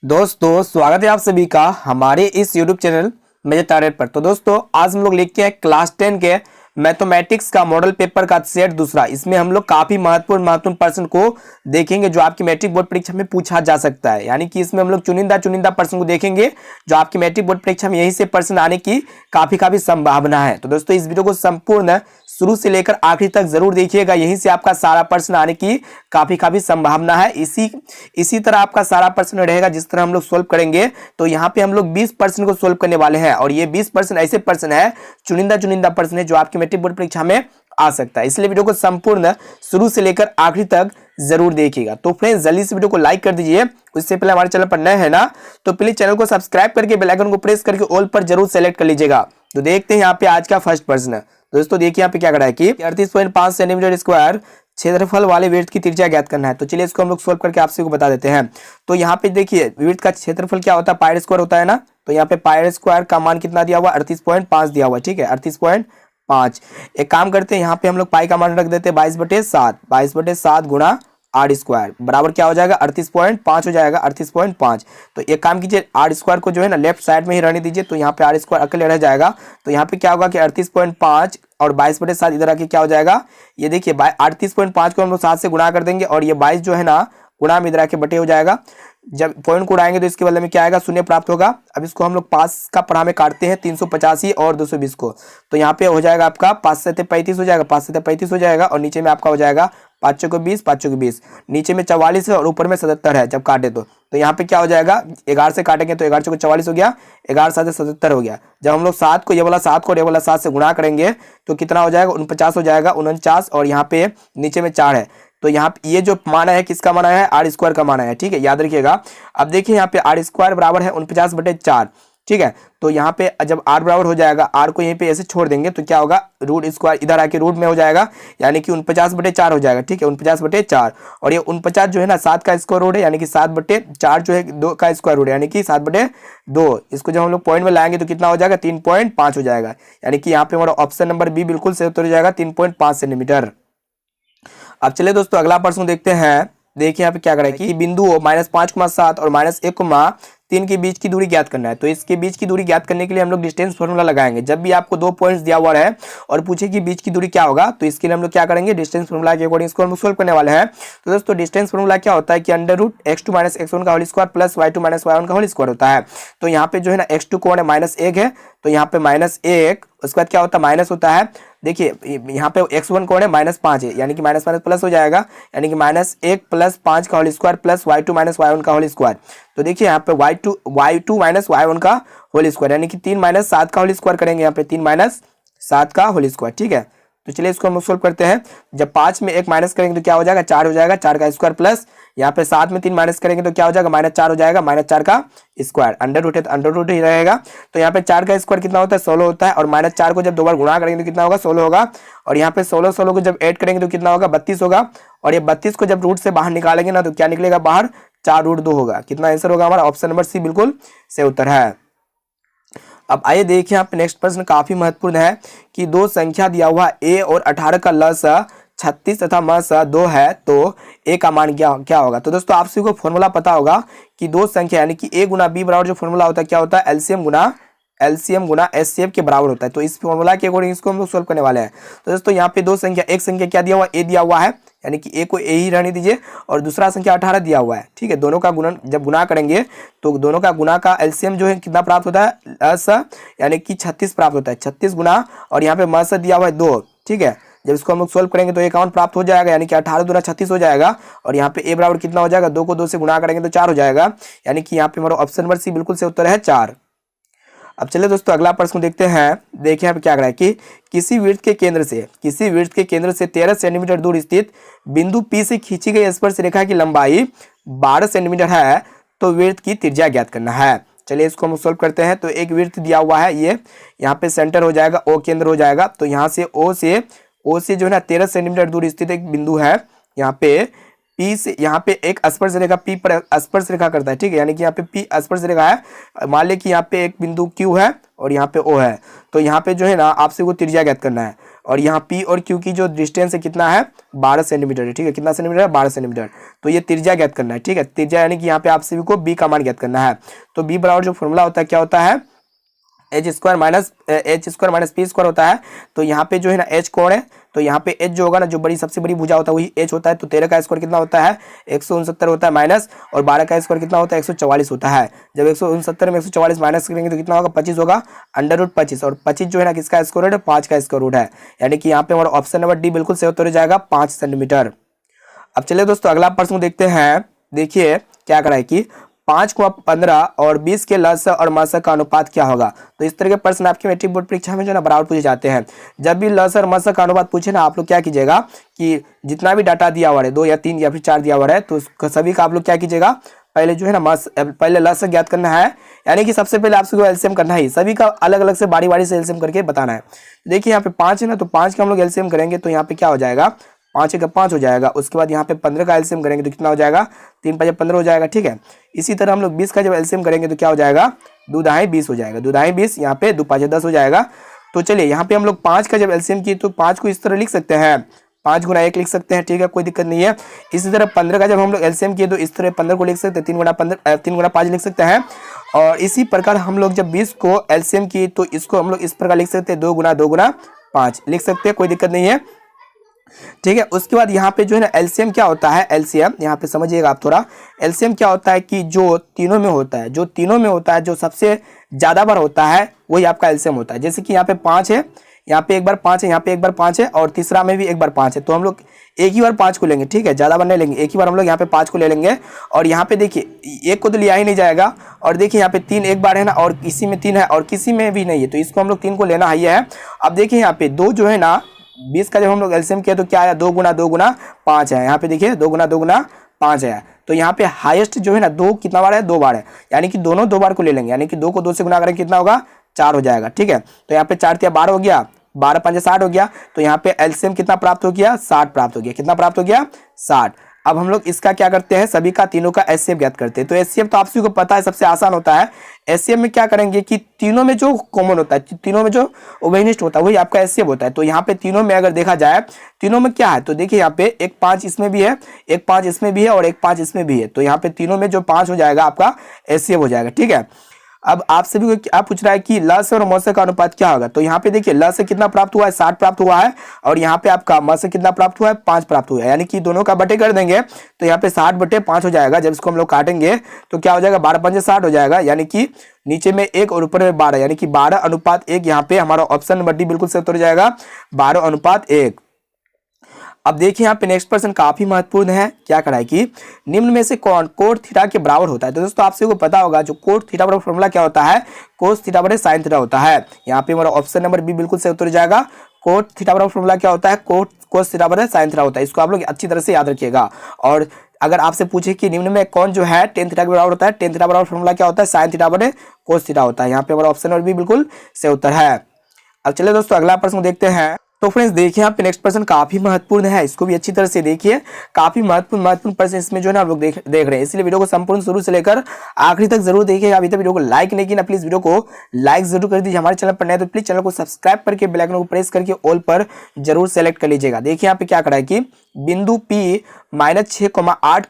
दोस्तों स्वागत है आप सभी का हमारे इस YouTube चैनल मेजर टारगेट पर। तो दोस्तों आज हम लोग लेके आए क्लास 10 के मैथमेटिक्स का मॉडल पेपर का सेट दूसरा। इसमें हम लोग काफी महत्वपूर्ण प्रश्न को देखेंगे जो आपकी मैट्रिक बोर्ड परीक्षा में पूछा जा सकता है। यानी कि इसमें हम लोग चुनिंदा प्रश्न को देखेंगे जो आपकी मैट्रिक बोर्ड परीक्षा में यहीं से प्रश्न आने की काफी संभावना है। तो दोस्तों इस वीडियो को संपूर्ण शुरू से लेकर आखिरी तक जरूर देखिएगा, यहीं से आपका सारा प्रश्न आने की काफी संभावना है। इसी तरह आपका सारा प्रश्न रहेगा जिस तरह हम लोग सोल्व करेंगे। तो यहाँ पे हम लोग 20 प्रश्न को सोल्व करने वाले हैं और ये 20 प्रश्न ऐसे प्रश्न है, चुनिंदा प्रश्न है जो आपकी मैट्रिक बोर्ड परीक्षा में आ सकता है। इसलिए वीडियो को संपूर्ण शुरू से लेकर आखिरी तक जरूर देखिएगा। तो फ्रेंड्स जल्दी से वीडियो को लाइक कर दीजिए। उससे पहले हमारे चैनल पर नए हैं ना तो प्लीज चैनल को सब्सक्राइब करके बेल आइकन को प्रेस करके ऑल पर जरूर सेलेक्ट कर लीजिएगा। तो देखते हैं यहाँ पे आज का फर्स्ट प्रश्न। दोस्तों देखिए यहाँ पे क्या करा है कि 38.5 सेंटीमीटर स्क्वायर क्षेत्रफल वाले वृत्त की त्रिज्या ज्ञात करना है। तो चलिए इसको हम लोग सोल्व करके आपसे को बता देते हैं। तो यहाँ पे देखिए वृत्त का क्षेत्रफल क्या होता है, पाई स्क्वायर होता है ना। तो यहाँ पे पाई स्क्वायर का मान कितना दिया हुआ, 38.5 दिया हुआ, ठीक है 38.5। एक काम करते हैं यहाँ पे हम लोग पाई का मान रख देते हैं 22/7, 22/7 गुणा आर स्क्वायर बराबर क्या हो जाएगा 38.5 हो जाएगा 38.5। तो एक काम कीजिए आर स्क्वायर को जो है ना लेफ्ट साइड में ही रहने दीजिए। तो यहाँ पे आर स्क्वायर अकेले रह जाएगा। तो यहाँ पे क्या होगा कि 38.5 और 22/7 इधर आके क्या हो जाएगा, ये देखिए 38.5 को हम लोग 7 से गुणा कर देंगे और ये 22 जो है ना गुणा में इधर आके बटे हो जाएगा। जब पॉइंट को उड़ाएंगे तो इसके बदले में क्या आएगा, शून्य प्राप्त होगा। अब इसको हम लोग 5 का पढ़ा में काटते हैं 385 और 220 को। तो यहाँ पे हो जाएगा आपका 5 से 35 हो जाएगा, 5 से 35 हो जाएगा और नीचे में आपका हो जाएगा 5 चौके 20, 5 चौके 20, नीचे में 44 है और ऊपर में 77 है जब काटे तो यहाँ पे क्या हो जाएगा 11 से काटेंगे तो 11 चौके 44 हो गया, 11 7 77 हो गया। जब हम लोग 7 को ये वाला 7 को ये वाला 7 से गुणा करेंगे तो कितना हो जाएगा 49 हो जाएगा, 49 और यहाँ पे नीचे में 4 है। तो यहाँ पे ये जो माना है किसका माना है, आर स्क्वायर का माना है, ठीक है याद रखिएगा। अब देखिए यहाँ पे आर स्क्वायर बराबर है 49/4, ठीक है। तो यहाँ पे जब आर बराबर हो जाएगा, आर को यहीं पे ऐसे छोड़ देंगे तो क्या होगा रूट स्क्वायर इधर आके रूट में हो जाएगा, यानी कि 49/4 हो जाएगा, ठीक है 49/4। और ये 49 जो है ना 7 का स्क्वायर रूट है, यानी कि 7/4 जो है 2 का स्क्वायर रूट है, यानी कि 7/2। इसको जब हम लोग पॉइंट में लाएंगे तो कितना हो जाएगा 3.5 हो जाएगा। यानी कि यहाँ पे हमारा ऑप्शन नंबर बी बिल्कुल सही उत्तर हो जाएगा 3.5 सेंटीमीटर। अब चलिए दोस्तों अगला प्रश्न देखते हैं। देखिए यहाँ पे क्या करें कि बिंदुओं -5,7 और -1,3 के बीच की दूरी ज्ञात करना है। तो इसके बीच की दूरी ज्ञात करने के लिए हम लोग डिस्टेंस फॉर्मूला लगाएंगे। जब भी आपको 2 पॉइंट्स दिया हुआ है और पूछे कि बीच की दूरी क्या होगा तो इसके लिए हम लोग क्या करेंगे, डिस्टेंस फॉर्मूला के अकॉर्डिंग इसको हम सोल्व करने वाले हैं। तो दोस्तों डिस्टेंस फॉर्मूला क्या होता है कि √(x2 - x1) का whole square plus y2 - y1 का होल स्क्वायर होता है। तो यहाँ पे जो है ना x2 कौन है -1 है, तो यहाँ पे -1, उसके बाद क्या होता है माइनस होता है। देखिए यहाँ पे x1 कौन है -5 है, यानी कि माइनस प्लस हो जाएगा, यानी कि -1 + 5 का whole square plus y2 - y1 का होल स्क्वायर। तो देखिए यहाँ पे y2 - y1 का होल स्क्वायर, यानी कि 3 - 7 का होल स्क्वायर करेंगे, यहाँ पे 3 - 7 का होल स्क्वायर, ठीक है। तो चलिए इसको हम सोल्व करते हैं। जब 5 में 1 माइनस करेंगे तो क्या हो जाएगा 4 हो जाएगा, 4 का स्क्वायर प्लस यहाँ पे 7 में 3 माइनस करेंगे तो क्या हो जाएगा -4 हो जाएगा, -4 का स्क्वायर, अंडर रूट है तो अंडर रूट ही रहेगा। तो यहाँ पे 4 का स्क्वायर कितना होता है 16 होता है और -4 को जब 2 बार गुणा करेंगे तो कितना होगा 16 होगा। और यहाँ पे 16 को जब ऐड करेंगे तो कितना होगा 32 होगा। और ये 32 को जब रूट से बाहर निकालेंगे ना तो क्या निकलेगा बाहर 4√2 होगा। कितना आंसर होगा हमारा, ऑप्शन नंबर सी बिल्कुल सही उत्तर है। अब आइए देखिए यहाँ पे नेक्स्ट प्रश्न काफी महत्वपूर्ण है कि 2 संख्या दिया हुआ a और 18 का लसा 36 तथा मसा 2 है तो a का मान क्या होगा। तो दोस्तों आप सभी को फॉर्मूला पता होगा कि 2 संख्या यानी कि a गुना b बराबर जो फॉर्मूला होता है क्या होता है एलसीएम गुना एचसीएफ के बराबर होता है। तो इस फॉर्मूला के अकॉर्डिंग इसको हम लोग सोल्व करने वाले हैं। तो दोस्तों यहाँ पे 2 संख्या, एक संख्या क्या दिया हुआ a दिया हुआ है, यानी कि a को a ही रहने दीजिए, और दूसरा संख्या 18 दिया हुआ है, ठीक है। दोनों का गुणन जब गुना करेंगे तो दोनों का गुना का एलसीएम जो है कितना प्राप्त होता है यानी कि 36 प्राप्त होता है, 36 गुना और यहाँ पे मस दिया हुआ है 2, ठीक है। जब इसको हम लोग सोल्व करेंगे तो 51 प्राप्त हो जाएगा, यानी कि 18 दूना 36 हो जाएगा। और यहाँ पे a बराबर कितना हो जाएगा 2 को 2 से गुणा करेंगे तो 4 हो जाएगा, यानी कि यहाँ पे हमारा ऑप्शन नंबर सी बिल्कुल से उत्तर है 4। अब चलिए दोस्तों अगला प्रश्न देखते हैं। देखिए यहाँ पे क्या करा है कि किसी वृत्त के केंद्र से 13 सेंटीमीटर दूर स्थित बिंदु P से खींची गई स्पर्श रेखा की लंबाई 12 सेंटीमीटर है तो वृत्त की त्रिज्या ज्ञात करना है। चलिए इसको हम सोल्व करते हैं। तो एक वृत्त दिया हुआ है, ये यहाँ पे सेंटर हो जाएगा, O केंद्र हो जाएगा। तो यहाँ से O से जो है ना 13 सेंटीमीटर दूर स्थित एक बिंदु है, यहाँ पे P से यहाँ पे एक स्पर्श रेखा P पर स्पर्श रेखा करता है, ठीक है। यानी कि यहाँ पे P स्पर्श रेखा है। मान ले कि यहाँ पे एक बिंदु Q है और यहाँ पे O है। तो यहाँ पे जो है ना आपसे वो त्रिज्या ज्ञात करना है। और यहाँ P और Q की जो डिस्टेंस है कितना है 12 सेंटीमीटर है। ठीक है, कितना सेंटीमीटर है 12 सेंटीमीटर। तो ये त्रिज्या ज्ञात करना है। ठीक है, त्रिज्या यानी कि यहाँ पे आप सभी को B का मान ज्ञात करना है। तो B बराबर जो फॉर्मूला होता है क्या होता है h² माइनस P स्क्वायर होता है। तो यहाँ पे जो है ना h कौन है, तो यहाँ पे h जो होगा ना, जो बड़ी सबसे बड़ी भुजा होता है वही h होता है। तो 13 का स्क्वायर कितना होता है 169 होता है माइनस, और 12 का स्क्वायर कितना होता है 144 होता है। जब 169 में 144 माइनस करेंगे तो कितना होगा 25 होगा, √25। और 25 जो है ना किसका स्क्वायर रूट है 5 का स्क्वायर रूट है। यानी कि यहाँ पे हमारा ऑप्शन नंबर डी बिल्कुल सही उत्तर हो जाएगा 5 सेंटीमीटर। अब चलिए दोस्तों अगला प्रश्न देखते हैं। देखिए क्या करा है कि 5 को 15 और 20 के लस और मस का अनुपात क्या होगा। तो इस तरह के प्रश्न आपके मैट्रिक बोर्ड परीक्षा में जो ना बराबर पूछे जाते हैं। जब भी लस और मस का अनुपात पूछे ना, आप लोग क्या कीजिएगा कि जितना भी डाटा दिया हुआ है 2 या 3 या फिर 4 दिया हुआ है, तो सभी का आप लोग क्या कीजिएगा, पहले जो है ना पहले लस ज्ञात करना है। यानी कि सबसे पहले आपको एलसीएम करना है, सभी का अलग अलग से बारी बारी से एलसीएम करके बताना है। देखिए यहाँ पे 5 है ना, तो 5 का हम लोग एलसीएम करेंगे तो यहाँ पे क्या हो जाएगा 5 का 5 हो जाएगा। उसके बाद यहाँ पे 15 का एलसीएम करेंगे तो कितना हो जाएगा 3 5 15 हो जाएगा। ठीक है, इसी तरह हम लोग 20 का जब एलसीएम करेंगे तो क्या हो जाएगा 2 दाएं 20 हो जाएगा, 2 दाएं 20, यहाँ पे 2 5 10 हो जाएगा। तो चलिए यहाँ पे हम लोग 5 का जब एलसीएम किए तो 5 को इस तरह लिख सकते हैं, 5 गुना 1 लिख सकते हैं। ठीक है, कोई दिक्कत नहीं है। इसी तरह 15 का जब हम लोग एलसीएम किए तो इस तरह 15 को लिख सकते हैं, 3 गुना 5 लिख सकते हैं। और इसी प्रकार हम लोग जब 20 को एलसीएम किए तो इसको हम लोग इस प्रकार लिख सकते हैं, 2 गुना 5 लिख सकते हैं, कोई दिक्कत नहीं है। ठीक है, उसके बाद यहाँ पे जो है ना एलसीएम क्या होता है, एलसीएम यहाँ पे समझिएगा आप थोड़ा। एलसीएम क्या होता है कि जो तीनों में होता है, जो सबसे ज्यादा बार होता है वही आपका एलसीएम होता है। जैसे कि यहाँ पे 5 है, यहाँ पे एक बार 5 है, यहाँ पे एक बार 5 है, और तीसरा में भी एक बार 5 है। तो हम लोग एक ही बार 5 को लेंगे। ठीक है, ज्यादा बार नहीं लेंगे, एक ही बार हम लोग यहाँ पे 5 को ले लेंगे। और यहाँ पे देखिए एक को तो लिया ही नहीं जाएगा, और देखिए यहाँ पे 3 एक बार है ना, और किसी में 3 है और किसी में भी नहीं है, तो इसको हम लोग 3 को लेना ही है। अब देखिए यहाँ पे 2 जो है ना 20 का जब हम लोग एलसीएम किया तो क्या आया 2 गुना 5 है। यहाँ पे देखिए 2 गुना 5 है। तो यहाँ पे हाईएस्ट जो है ना 2 कितना बार है 2 बार है, यानी कि दोनों 2 बार को ले लेंगे। यानी कि 2 को 2 से गुना करेंगे कितना होगा 4 हो जाएगा। ठीक है, तो यहाँ पे 4 या 12 हो गया, 12 5 60 हो गया। तो यहाँ पे एलसीएम कितना प्राप्त हो गया 60 प्राप्त हो गया। कितना प्राप्त हो गया 60। अब हम लोग इसका क्या करते हैं, सभी का तीनों का एचसीएफ ज्ञात करते हैं। तो एचसीएफ तो आप सभी को पता है सबसे आसान होता है। एचसीएफ में क्या करेंगे कि तीनों में जो कॉमन होता है, तीनों में जो उभयनिष्ठ होता है वही आपका एचसीएफ होता है। तो यहाँ पे तीनों में अगर देखा जाए, तीनों में क्या है, तो देखिए यहाँ पे एक 5 इसमें भी है, एक 5 इसमें भी है, और एक 5 इसमें भी है। तो यहाँ पे तीनों में जो 5 हो जाएगा आपका एचसीएफ हो जाएगा। ठीक है, अब आप सभी को क्या पूछ रहा है कि ल से और म से का अनुपात क्या होगा। तो यहाँ पे देखिए ल से कितना प्राप्त हुआ है 60 प्राप्त हुआ है, और यहाँ पे आपका म से कितना प्राप्त हुआ है 5 प्राप्त हुआ है। यानी कि दोनों का बटे कर देंगे तो यहाँ पे 60/5 हो जाएगा। जब इसको हम लोग काटेंगे तो क्या हो जाएगा 12 5 60 हो जाएगा। यानी कि नीचे में 1 और ऊपर में 12, यानी कि 12:1। यहाँ पे हमारा ऑप्शन नंबर डी बिल्कुल सही उत्तर हो जाएगा 12:1। अब देखिए यहाँ पे नेक्स्ट प्रश्न काफी महत्वपूर्ण है। क्या करा है कि निम्न में से कौन कोट थीटा के बराबर होता है। तो दोस्तों आप सभी को पता होगा जो कोट थीटा बराबर फॉर्मूला क्या होता है, कोस थीटा बराबर साइन थीटा होता है। यहाँ पे हमारा ऑप्शन नंबर बी बिल्कुल सही उत्तर हो जाएगा। कोट थीटा बराबर फॉर्मूला क्या होता है, कोस थीटा बराबर साइन थीटा होता है। इसको आप लोग अच्छी तरह से याद रखिएगा। और अगर आपसे पूछे कि निम्न में कौन जो है टेन थीटा के बराबर होता है, टेन थीटा बराबर फॉर्मूला क्या होता है, साइन थीटा बराबर कोस थीटा होता है। यहाँ पे हमारा ऑप्शन नंबर बी बिल्कुल सही उत्तर है। अब चलिए दोस्तों अगला प्रश्न देखते हैं। तो फ्रेंड्स देखिए यहाँ पे नेक्स्ट प्रश्न काफी महत्वपूर्ण है, इसको भी अच्छी तरह से देखिए। काफी महत्वपूर्ण प्रश्न इसमें जो है ना आप लोग देख रहे हैं, इसलिए वीडियो को संपूर्ण शुरू से लेकर आखिरी तक जरूर देखिएगा। अभी तक वीडियो को लाइक नहीं किया, प्लीज वीडियो को लाइक जरूर कर दीजिए। हमारे चैनल पर नए तो प्लीज चैनल को सब्सक्राइब करके बेल आइकन को प्रेस करके ऑल पर जरूर सेलेक्ट कर लीजिएगा। देखिए यहाँ पे क्या करा है कि बिंदु P -6,8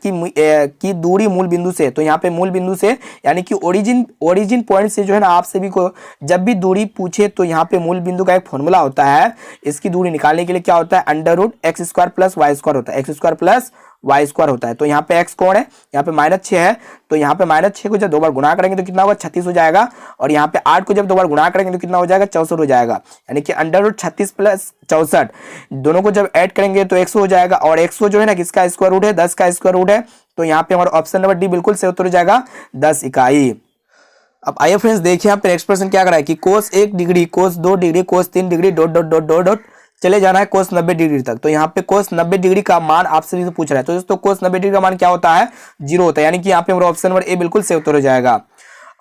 की दूरी मूल बिंदु से, तो यहाँ पे मूल बिंदु से यानी कि ओरिजिन पॉइंट से जो है ना आप सभी को जब भी दूरी पूछे तो यहाँ पे मूल बिंदु का एक फॉर्मूला होता है। इसकी दूरी निकालने के लिए क्या होता है, √x² + y² होता है, x² + y² होता है। तो यहाँ पे x कौन है, यहाँ पे -6 है। तो यहाँ पे -6 को जब 2 बार गुणा करेंगे तो कितना होगा 36 हो जाएगा। और यहाँ पे 8 को जब 2 बार गुणा करेंगे तो कितना हो जाएगा 64 हो जाएगा। यानी कि √36 + 64 दोनों को जब ऐड करेंगे तो 100 हो जाएगा। और 100 जो है ना किसका स्क्वायर रूट है, 10 का स्क्वायर रूट है। तो यहाँ पे हमारा ऑप्शन नंबर डी बिल्कुल सही उत्तर हो जाएगा 10 इकाई। अब आइए फ्रेंड्स देखिए यहाँ पे नेक्स्ट प्रश्न क्या करा है कि कोस 1 डिग्री, कोस 2 डिग्री, कोस 3 डिग्री डॉट चले जाना है कोस 90 डिग्री तक। तो यहाँ पे कोस 90 डिग्री का मान आप सभी से पूछ रहा है। तो दोस्तों कोस 90 डिग्री का मान क्या होता है, 0 होता है। यानी कि यहाँ पे हमारा ऑप्शन नंबर ए बिल्कुल सही उत्तर हो जाएगा।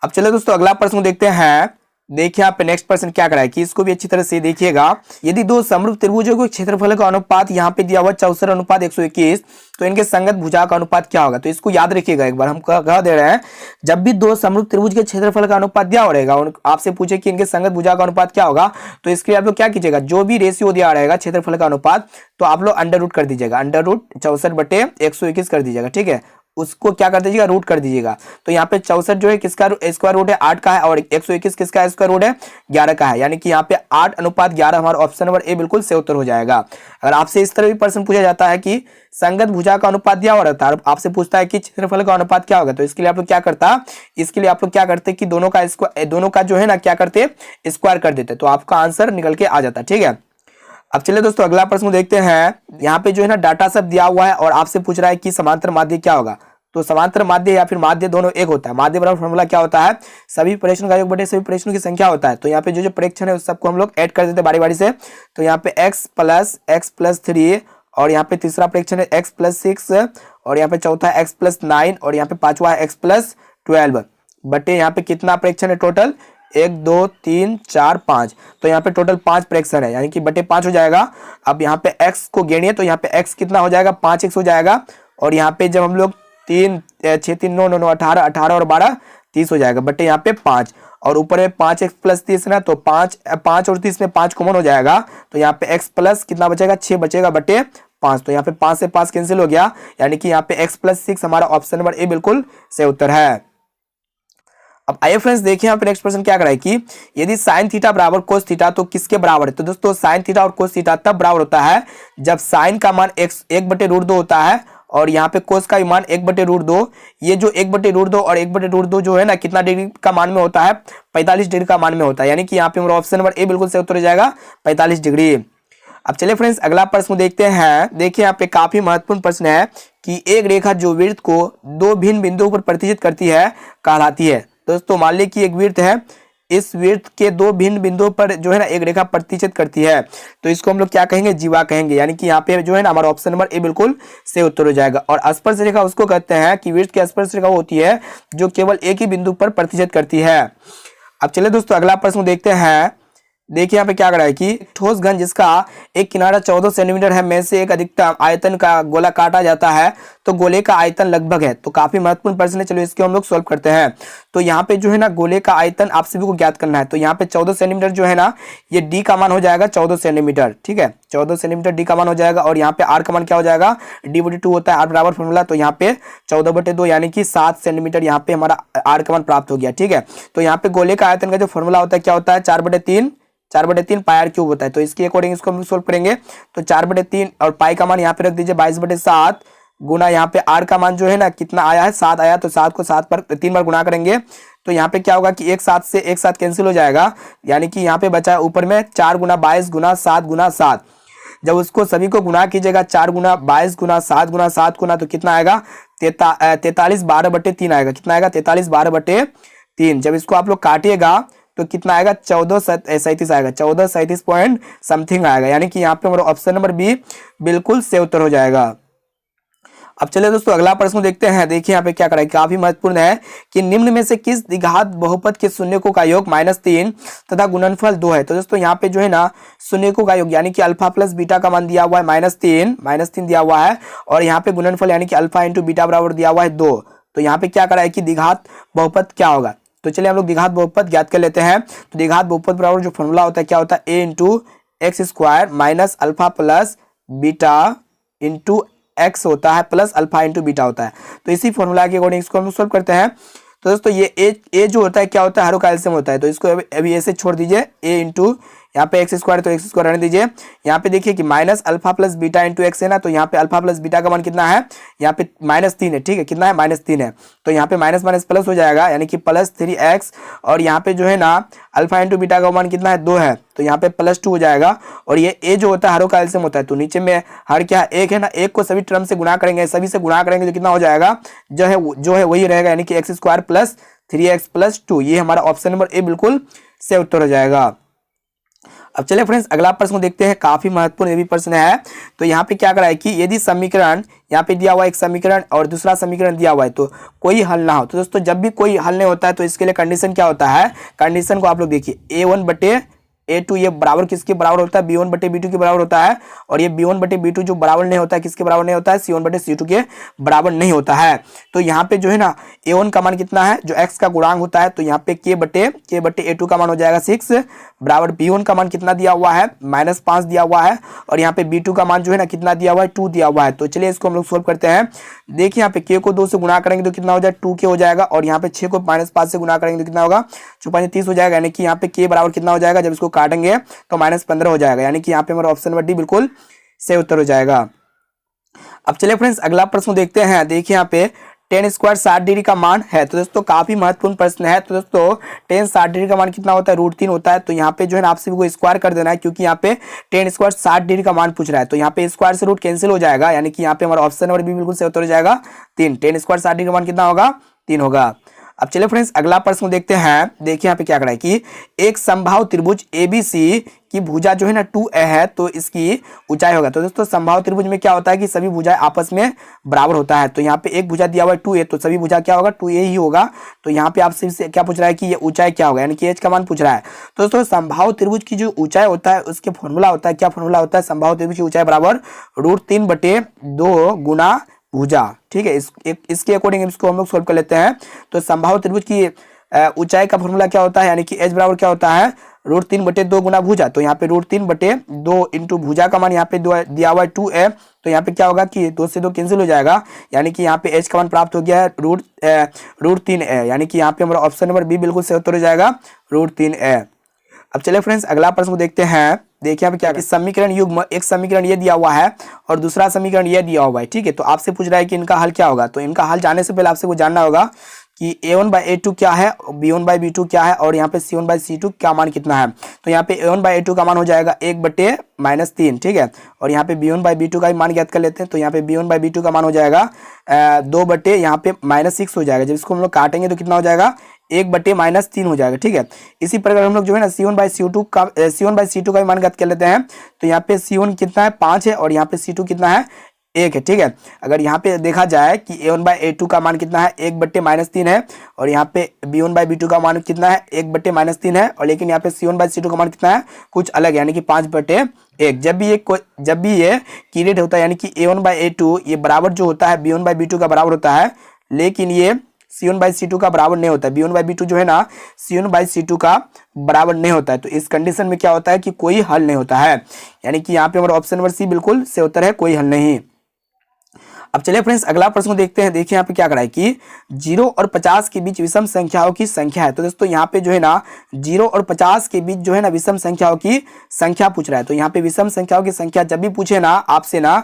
अब चले दोस्तों अगला प्रश्न देखते हैं। देखिए यहाँ पे नेक्स्ट पर्सन क्या कराए कि इसको भी अच्छी तरह से देखिएगा। यदि दो समरूप त्रिभुजों के क्षेत्रफल का अनुपात यहाँ पे दिया हुआ 64:121, तो इनके संगत भुजा का अनुपात क्या होगा। तो इसको याद रखिएगा, एक बार हम कह दे रहे हैं, जब भी दो समरूप त्रिभुज के क्षेत्रफल का अनुपात दिया रहेगा और आपसे पूछे कि इनके संगत भुजा का अनुपात क्या होगा, तो इसके लिए आप लोग क्या कीजिएगा, जो भी रेशियो दिया रहेगा क्षेत्रफल का अनुपात, तो आप लोग अंडर रूट कर दीजिएगा, अंडर रूट 64/121 कर दीजिएगा। ठीक है, उसको क्या कर दीजिएगा, रूट कर दीजिएगा। तो यहाँ पे 64 जो है किसका स्क्वायर रूट है, 8 का है, और 121 किसका स्क्वायर रूट है, 11 का है। यानी कि यहाँ पे 8:11 हमारा ऑप्शन नंबर ए बिल्कुल से उत्तर हो जाएगा। अगर आपसे इस तरह भी प्रश्न पूछा जाता है कि संगत भुजा का अनुपात दिया हुआ रहता है, आपसे पूछता है कि क्षेत्रफल का अनुपात क्या होगा, तो इसके लिए आप लोग क्या करता, इसके लिए आप लोग क्या करते कि दोनों का जो है ना क्या करते, स्क्वायर कर देते, तो आपका आंसर निकल के आ जाता। ठीक है, अब चलिए दोस्तों अगला प्रश्न देखते हैं। यहाँ पे जो है ना डाटा सब दिया हुआ है और आपसे पूछ रहा है कि समांतर माध्य क्या होगा। तो समांतर माध्य या फिर माध्य दोनों एक होता है। माध्य बराबर फॉर्मूला क्या होता है, सभी प्रेक्षणों का योग बटे सभी प्रेक्षणों की संख्या होता है। तो यहाँ पे जो प्रेक्षण है उस सबको हम लोग ऐड कर देते हैं बारी बारी से। तो यहाँ पे x+3 और यहाँ पे तीसरा प्रेक्षण है x+6 और यहाँ पे चौथा x+9 और यहाँ पे पांचवा है x+12 बटे यहाँ पे कितना प्रेक्षण है टोटल, 1 2 3 4 5। तो यहाँ पे टोटल 5 प्रेक्षण है, यानी कि बटे 5 हो जाएगा। अब यहाँ पे x को गिनिए तो यहाँ पे x कितना हो जाएगा, 5x हो जाएगा। और यहाँ पे जब हम लोग 3 6 3 9 9 18 18 और 12 30 हो जाएगा बटे यहाँ पे 5। और ऊपर में 5x+30 ना, तो 5 और 30 में 5 कॉमन हो जाएगा। तो यहाँ पे x प्लस कितना बचेगा, 6 बचेगा बटे 5। तो यहाँ पे 5 से 5 कैंसिल हो गया, यानी कि यहाँ पे x+6 हमारा ऑप्शन नंबर ए बिल्कुल सही उत्तर है। अब आइए फ्रेंड्स देखिए यहाँ पे नेक्स्ट क्वेश्चन क्या करा है कि यदि साइन थीटा बराबर कोस थीटा तो किसके बराबर है। तो दोस्तों साइन थीटा और कोस थीटा तब बराबर होता है जब साइन का मान 1/√2 होता है और यहाँ पे कोस का मान 1/√2। ये जो 1/√2 और 1/√2 जो है ना कितना डिग्री का मान में होता है, 45 डिग्री का मान में होता है। यानी कि यहाँ पे हमारा ऑप्शन नंबर ए बिल्कुल सही उत्तर हो जाएगा, 45 डिग्री। अब चलिए फ्रेंड्स अगला प्रश्न देखते हैं। देखिए यहाँ पे काफी महत्वपूर्ण प्रश्न है कि एक रेखा जो वृत्त को दो भिन्न बिंदुओं पर प्रतिच्छेद करती है कहलाती है। दोस्तों मान लीजिए कि एक वृत्त है, इस वृत्त के दो भिन्न बिंदुओं पर जो है ना एक रेखा प्रतिच्छेद करती है, तो इसको हम लोग क्या कहेंगे, जीवा कहेंगे। यानी कि यहाँ पे जो है ना हमारा ऑप्शन नंबर ए बिल्कुल सही उत्तर हो जाएगा। और स्पर्श रेखा उसको कहते हैं कि वृत्त की स्पर्श रेखा होती है जो केवल एक ही बिंदु पर प्रतिच्छेद करती है। अब चलिए दोस्तों अगला प्रश्न देखते हैं। देखिए यहाँ पे क्या कर रहा है कि ठोस घन जिसका एक किनारा 14 सेंटीमीटर है में से एक अधिकतम आयतन का गोला काटा जाता है तो गोले का आयतन लगभग है। तो काफी महत्वपूर्ण प्रश्न है, चलो इसको हम लोग सॉल्व करते हैं। तो यहाँ पे जो है ना गोले का आयतन आप सभी को ज्ञात करना है। तो यहाँ पे 14 सेंटीमीटर जो है ना ये डी का मान हो जाएगा 14 सेंटीमीटर। ठीक है, 14 सेंटीमीटर डी का मान हो जाएगा। और यहाँ पे आर का मान क्या हो जाएगा, d/2 होता है आर बराबर फॉर्मूला। तो यहाँ पे 14/2 यानी कि 7 सेंटीमीटर यहाँ पे हमारा आर का मान प्राप्त हो गया। ठीक है, तो यहाँ पे गोले का आयतन का जो फॉर्मूला होता है क्या होता है, 4/3 पाई आर क्यूब होता है। तो इसके अकॉर्डिंग इसको हम सोल्व करेंगे। तो 4/3 और पाई का मान यहाँ पे रख दीजिए 22/7 गुना यहाँ पे आर का मान जो है ना कितना आया है, 7 आया। तो 7 को 7 पर 3 बार गुना करेंगे तो यहाँ पे क्या होगा कि एक साथ कैंसिल हो जाएगा। यानी कि यहाँ पे बचा है ऊपर में 4 गुना 22 गुना 7 गुना 7। जब उसको सभी को गुना कीजिएगा 4 गुना 22 गुना 7 गुना 7 गुना, तो कितना आएगा 43 12/3 आएगा। कितना आएगा 43 12/3। जब इसको आप लोग काटिएगा तो कितना आएगा 1437 आएगा, 1437 पॉइंट समथिंग आएगा। यानी कि यहाँ पे हमारा ऑप्शन नंबर बी बिल्कुल सही उत्तर हो जाएगा। अब चलिए दोस्तों अगला प्रश्न देखते हैं। देखिए यहाँ पे क्या करा है, काफी महत्वपूर्ण है कि निम्न में से किस द्विघात बहुपद के शून्यकों का योग -3 तथा गुणनफल 2 है। तो दोस्तों यहाँ पे जो है ना शून्यकों का योग यानी कि अल्फा प्लस बीटा का मान दिया हुआ है -3 दिया हुआ है। और यहाँ पे गुणनफल यानी कि अल्फा इंटू बीटा बराबर दिया हुआ है 2। तो यहाँ पे क्या करा है कि द्विघात बहुपद क्या होगा। तो चलिए हम लोग द्विघात बहुपद ज्ञात कर लेते हैं। तो द्विघात बहुपद बराबर जो फॉर्मूला होता है क्या होता है, a into x square minus alpha plus beta into x होता है प्लस अल्फा इंटू बीटा होता है। तो इसी फॉर्मूला के अकॉर्डिंग इसको हम सोल्व करते हैं। तो दोस्तों ये ए जो होता है क्या होता है, हर का एलसीएम होता है। तो इसको अभी ऐसे छोड़ दीजिए, a इंटू यहाँ पे एक्स स्क्वायर, तो एक्स स्क्वायर रहने दीजिए। यहाँ पे देखिए कि minus alpha plus beta into x है ना, तो यहाँ पे अल्फा प्लस बीटा का मान कितना है, यहाँ पे -3 है। ठीक है, कितना है -3 है। तो यहाँ पे माइनस माइनस प्लस हो जाएगा यानी कि +3x। और यहाँ पे जो है ना अल्फा इंटू बीटा का मान कितना है 2 है, तो यहाँ पे +2 हो जाएगा। और ये ए जो होता है हरों का एलसीएम होता है। तो नीचे में हर क्या एक है ना, एक को सभी टर्म से गुणा करेंगे, सभी से गुणा करेंगे तो कितना हो जाएगा, जो है वही रहेगा यानी कि एक्स स्क्वायर प्लस 3x + 2। ये हमारा ऑप्शन नंबर ए बिल्कुल से उत्तर हो जाएगा। अब चलिए फ्रेंड्स अगला प्रश्न को देखते हैं, काफी महत्वपूर्ण ये भी प्रश्न है। तो यहाँ पे क्या करा है कि यदि समीकरण यहाँ पे दिया हुआ एक समीकरण और दूसरा समीकरण दिया हुआ है तो कोई हल ना हो, तो दोस्तों जब भी कोई हल नहीं होता है तो इसके लिए कंडीशन क्या होता है, कंडीशन को आप लोग देखिए a1 बटे a2 ये बराबर किसके बराबर होता है, b1 बटे b2 के बराबर होता है। और ये b1 बटे b2 जो बराबर नहीं होता है किसके बराबर नहीं होता है, c1 बटे c2 के बराबर नहीं होता है। तो यहाँ पे जो है ना a1 का मान कितना है, जो x का गुणांक होता है, तो यहाँ पे k बटे a2 का मान हो जाएगा 6 बराबर b1 का मान कितना दिया हुआ है, -5 दिया हुआ है। और यहाँ पे b2 का मान जो है ना कितना दिया हुआ है, 2 दिया हुआ है। तो चलिए इसको हम लोग सोल्व करते हैं। देखिए यहाँ पे k को 2 से गुणा करेंगे तो कितना हो जाएगा, 2k हो जाएगा। और यहाँ पे 6 को -5 से गुणा करेंगे तो कितना होगा, 6×5 हो जाएगा। यानी कि यहाँ पे k बराबर कितना हो जाएगा, जब इसको काटेंगे तो -15 हो जाएगा। यानी कि यहाँ पे हमारा ऑप्शन नंबर डी बिल्कुल सही उत्तर हो जाएगा। अब चलिए फ्रेंड्स अगला प्रश्न देखते हैं। देखिए यहाँ पे tan स्क्वायर 60 डिग्री का मान है। तो दोस्तों काफी महत्वपूर्ण प्रश्न है। तो दोस्तों tan 60 डिग्री का मान कितना होता है, √3 होता है। तो यहाँ पे जो है ना आप सभी को स्क्वायर कर देना है, क्योंकि यहाँ पे tan स्क्वायर 60 डिग्री का मान पूछ रहा है। तो यहाँ पे स्क्वायर से रूट कैंसिल हो जाएगा, यानी कि यहाँ पे हमारा ऑप्शन नंबर बी बिल्कुल सही उत्तर हो जाएगा 3। tan स्क्वायर 60 डिग्री का मान कितना होगा, 3 होगा। अब चलिए फ्रेंड्स अगला प्रश्न देखते हैं। देखिए यहाँ पे क्या करा है कि एक समबाहु त्रिभुज ABC की भुजा जो है ना 2a है, तो इसकी ऊंचाई होगा। तो दोस्तों समबाहु त्रिभुज में क्या होता है कि सभी भुजाएं आपस में बराबर होता है। तो यहाँ पे एक भुजा दिया हुआ है 2a, तो सभी भुजा क्या होगा, 2a ही होगा। तो यहाँ पे आपसे क्या पूछ रहा है कि ये ऊंचाई क्या होगा, यानी कि h का मान पूछ रहा है। तो दोस्तों समबाहु त्रिभुज की जो ऊंचाई होता है उसके फॉर्मूला होता है, क्या फॉर्मूला होता है, समबाहु त्रिभुज की ऊंचाई बराबर √3/2 गुना भुजा। ठीक है, इसके अकॉर्डिंग इसको हम लोग सोल्व कर लेते हैं। तो समबाहु त्रिभुज की ऊंचाई का फॉर्मूला क्या होता है, यानी कि h बराबर क्या होता है, √3/2 गुना भुजा। तो यहाँ पे √3/2 इंटू भुजा का मान यहाँ पे दिया हुआ है 2a। तो यहाँ पे क्या होगा कि 2 से 2 कैंसिल हो जाएगा, यानी कि यहाँ पे h का मान प्राप्त हो गया है √3a। यानी कि यहाँ पे हमारा ऑप्शन नंबर बी बिल्कुल सही उत्तर हो जाएगा √3a। अब चलिए फ्रेंड्स अगला प्रश्न को देखते हैं। देखिए यहाँ पे क्या समीकरण युग्म, एक समीकरण ये दिया हुआ है और दूसरा समीकरण ये दिया हुआ है। ठीक है, तो आपसे पूछ रहा है कि इनका हल क्या होगा। तो इनका हल जाने से पहले आपसे को जानना होगा कि a1/a2 क्या है, b1/b2 क्या है, और यहाँ पे c1/c2 क्या मान कितना है। तो यहाँ पे a1/a2 का मान हो जाएगा 1/-3। ठीक है, और यहाँ पे b1/b2 का भी मान ज्ञात कर लेते हैं। तो यहाँ पे b1/b2 का मान हो जाएगा 2 यहाँ पे -6 हो जाएगा। जब इसको हम लोग काटेंगे तो कितना हो जाएगा, 1/-3 हो जाएगा। ठीक है, इसी प्रकार हम लोग जो है ना c1/c2 का भी मान ज्ञात कर लेते हैं। तो यहाँ पे c1 कितना है, 5 है, और यहाँ पे c2 कितना है, 1 है। ठीक है, अगर यहाँ पे देखा जाए कि a1/a2 का मान कितना है, 1/-3 है, और यहाँ पे b1/b2 का मान कितना है, 1/-3 है, और लेकिन यहाँ पे c1/c2 का मान कितना है, कुछ अलग है, यानी कि 5/1। जब भी ये क्रिएट होता है, यानी कि a1/a2 ये बराबर जो होता है b1/b2 का बराबर होता है, लेकिन ये c1/c2 का बराबर नहीं होता है। b1/b2 जो है ना c1/c2 का बराबर नहीं होता है। तो इस कंडीशन में क्या होता है कि कोई हल नहीं होता है, यानी कि यहाँ पे हमारा ऑप्शन नंबर सी बिल्कुल सही उत्तर है, कोई हल नहीं। अब चलिए फ्रेंड्स अगला प्रश्न देखते हैं। देखिए यहाँ पे क्या करा है कि 0 और 50 के बीच विषम संख्याओं की संख्या है। तो दोस्तों यहाँ पे जो है ना 0 और 50 के बीच जो है ना विषम संख्याओं की संख्या पूछ रहा है। तो यहाँ पे विषम संख्याओं की संख्या जब भी पूछे ना आपसे ना,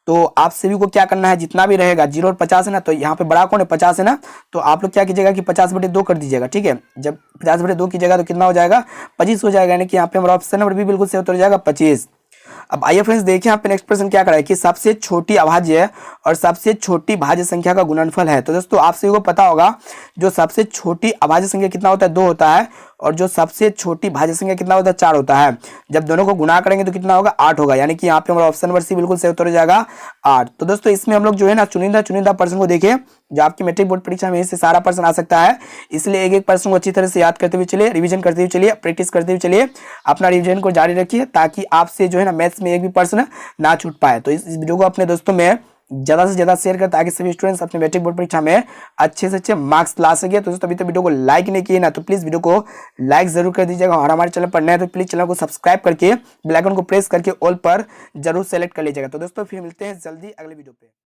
तो आप सभी को क्या करना है, जितना भी रहेगा 0 और 50 है ना, तो यहाँ पे बड़ा कौन है, 50 है ना, तो आप लोग क्या कीजिएगा कि 50/2 कर दीजिएगा। ठीक है, जब 50/2 कीजिएगा तो कितना हो जाएगा, 25 हो जाएगा। यानी कि यहाँ पे हमारा ऑप्शन नंबर बी बिल्कुल सही उत्तर हो जाएगा 25। अब आइए फ्रेंड्स देखिए यहाँ पे नेक्स्ट प्रश्न क्या करा है कि सबसे छोटी अभाज्य और सबसे छोटी भाज्य संख्या का गुणनफल है। तो दोस्तों आप सभी को पता होगा जो सबसे छोटी अभाज्य संख्या कितना होता है, 2 होता है, और जो सबसे छोटी भाज्य संख्या कितना होता है, 4 होता है। जब दोनों को गुणा करेंगे तो कितना होगा, 8 होगा। यानी कि यहाँ पे हमारा ऑप्शन नंबर सी बिल्कुल सही उत्तर हो जाएगा 8। तो दोस्तों इसमें हम लोग जो है ना चुनिंदा प्रश्न को देखें, जो आपकी मैट्रिक बोर्ड परीक्षा में इससे सारा प्रश्न आ सकता है, इसलिए एक एक प्रश्न को अच्छी तरह से याद करते हुए चलिए, रिवीजन करते हुए चलिए, प्रैक्टिस करते हुए चलिए, अपना रिवीजन को जारी रखिए, ताकि आपसे जो है ना मैथ्स में एक भी प्रश्न ना छूट पाए। तो इस वीडियो को अपने दोस्तों में ज़्यादा से ज़्यादा शेयर करें, ताकि सभी स्टूडेंट्स अपने मैट्रिक बोर्ड परीक्षा में अच्छे से अच्छे मार्क्स ला सके। तो दोस्तों अभी तो वीडियो को लाइक नहीं किए ना, तो प्लीज़ वीडियो को लाइक जरूर कर दीजिएगा, और हमारे चैनल पर नए तो प्लीज़ चैनल को सब्सक्राइब करके बेल आइकन को प्रेस करके ऑल पर जरूर सेलेक्ट कर लीजिएगा। तो दोस्तों फिर मिलते हैं जल्दी अगले वीडियो पे।